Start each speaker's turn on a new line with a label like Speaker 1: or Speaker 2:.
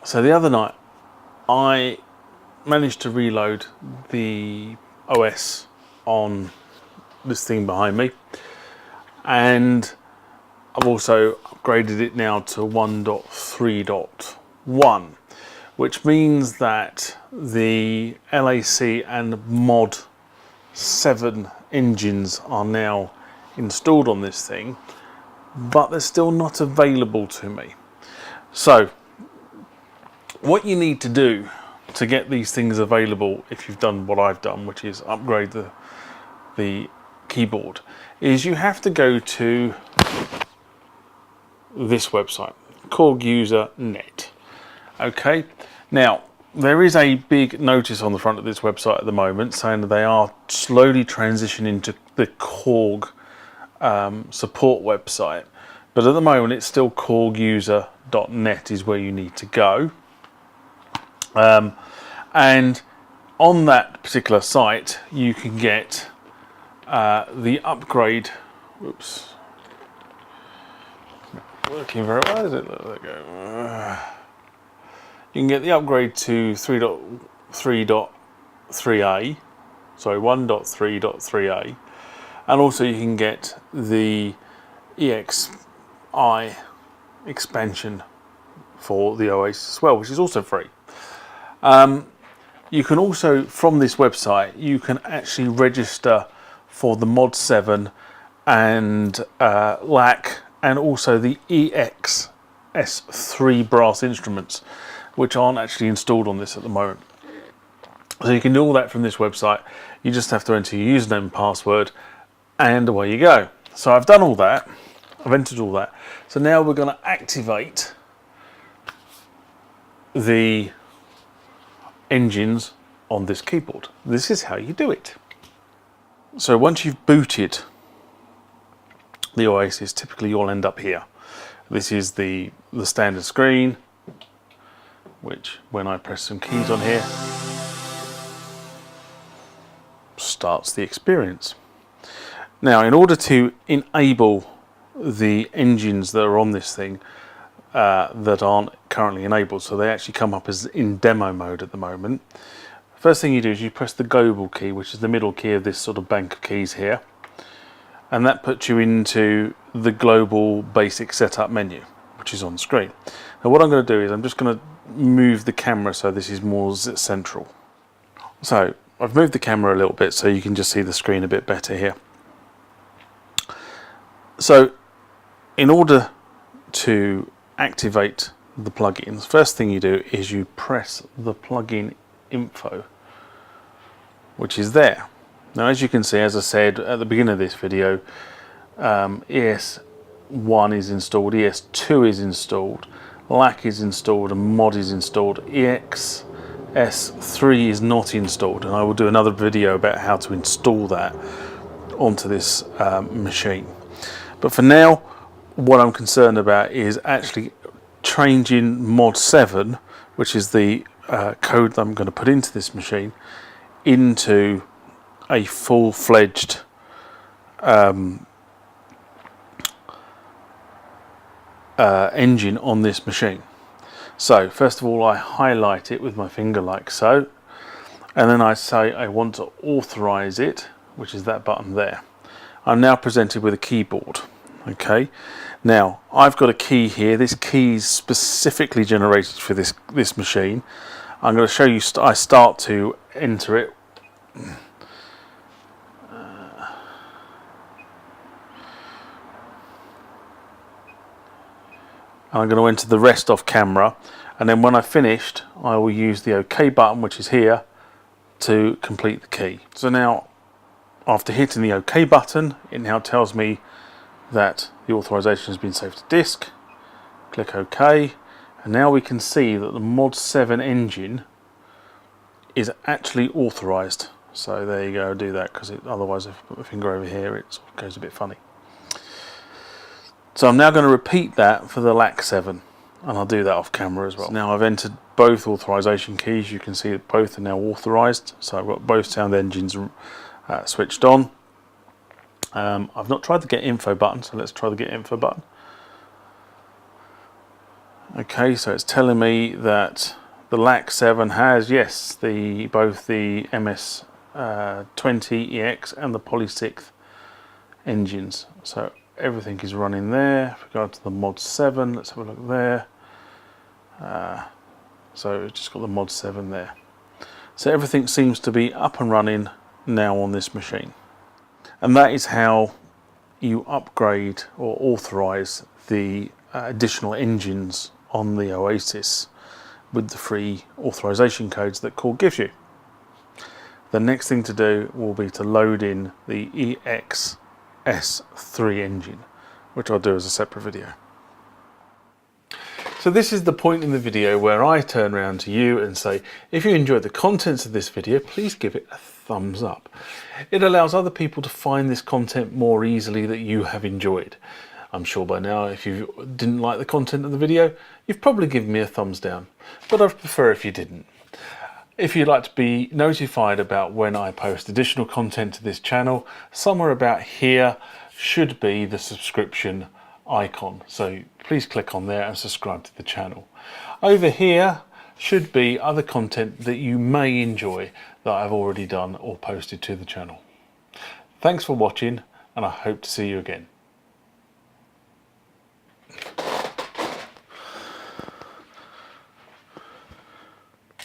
Speaker 1: So the other night I managed to reload the OS on this thing behind me, and I've also upgraded it now to 1.3.1, which means that the LAC and Mod 7 engines are now installed on this thing, but they're still not available to me. So what you need to do to get these things available, if you've done what I've done, which is upgrade the keyboard, is you have to go to this website, Korg OASYS. Okay, now there is a big notice on the front of this website at the moment saying that they are slowly transitioning to the Korg support website, but at the moment it's still korgoasyes.net is where you need to go. And on that particular site you can get the upgrade. Oops, working very well, is it? There we go. You can get the upgrade to 3.3.3a, sorry, 1.3.3a, and also you can get the EXI expansion for the OASYS as well, which is also free. You can also, from this website, you can actually register for the Mod 7 and LAC, and also the EXS3 brass instruments, which aren't actually installed on this at the moment. So you can do all that from this website. You just have to enter your username and password, and away you go. So I've done all that. I've entered all that. So now we're going to activate the engines on this keyboard. This is how you do it. So once you've booted the OASYS, typically you'll end up here. This is the standard screen, which when I press some keys on here, starts the experience. Now, in order to enable the engines that are on this thing that aren't currently enabled, so they actually come up as in demo mode at the moment, first thing you do is you press the global key, which is the middle key of this sort of bank of keys here, and that puts you into the global basic setup menu, which is on screen. Now what I'm going to do is I'm just going to move the camera so this is more central. So I've moved the camera a little bit so you can just see the screen a bit better here. So in order to activate the plugins, first thing you do is you press the plugin info, which is there. Now as you can see, as I said at the beginning of this video, ES1 is installed, ES2 is installed, LAC is installed, and Mod is installed. EXS3 is not installed, and I will do another video about how to install that onto this machine. But for now, what I'm concerned about is actually changing Mod 7, which is the code that I'm going to put into this machine, into a full-fledged engine on this machine. So first of all, I highlight it with my finger like so, and then I say I want to authorize it, which is that button there. I'm now presented with a keyboard. Okay, now I've got a key here. This key is specifically generated for this machine. I'm going to show you. I start to enter it. I'm going to enter the rest off camera, and then when I've finished, I will use the OK button, which is here, to complete the key. So now, after hitting the OK button, it now tells me that the authorization has been saved to disk. Click OK, and now we can see that the Mod 7 engine is actually authorized. So there you go, do that, because otherwise if I put my finger over here it sort of goes a bit funny. So I'm now going to repeat that for the LAC 7, and I'll do that off camera as well. So now I've entered both authorization keys. You can see that both are now authorized, so I've got both sound engines switched on. I've not tried the get info button, so let's try the get info button. Okay, so it's telling me that the LAC 7 has, yes, both the MS20EX and the Poly 6 engines. So everything is running there. If we go to the mod 7, let's have a look there. So it's just got the mod 7 there. So everything seems to be up and running now on this machine. And that is how you upgrade or authorize the additional engines on the Oasis with the free authorization codes that Korg gives you. The next thing to do will be to load in the EXS3 engine, which I'll do as a separate video. So this is the point in the video where I turn around to you and say, if you enjoyed the contents of this video, please give it a thumbs up. It allows other people to find this content more easily that you have enjoyed. I'm sure by now, if you didn't like the content of the video, you've probably given me a thumbs down, but I'd prefer if you didn't. If you'd like to be notified about when I post additional content to this channel, somewhere about here should be the subscription icon. So please click on there and subscribe to the channel. Over here should be other content that you may enjoy that I've already done or posted to the channel. Thanks for watching, and I hope to see you again.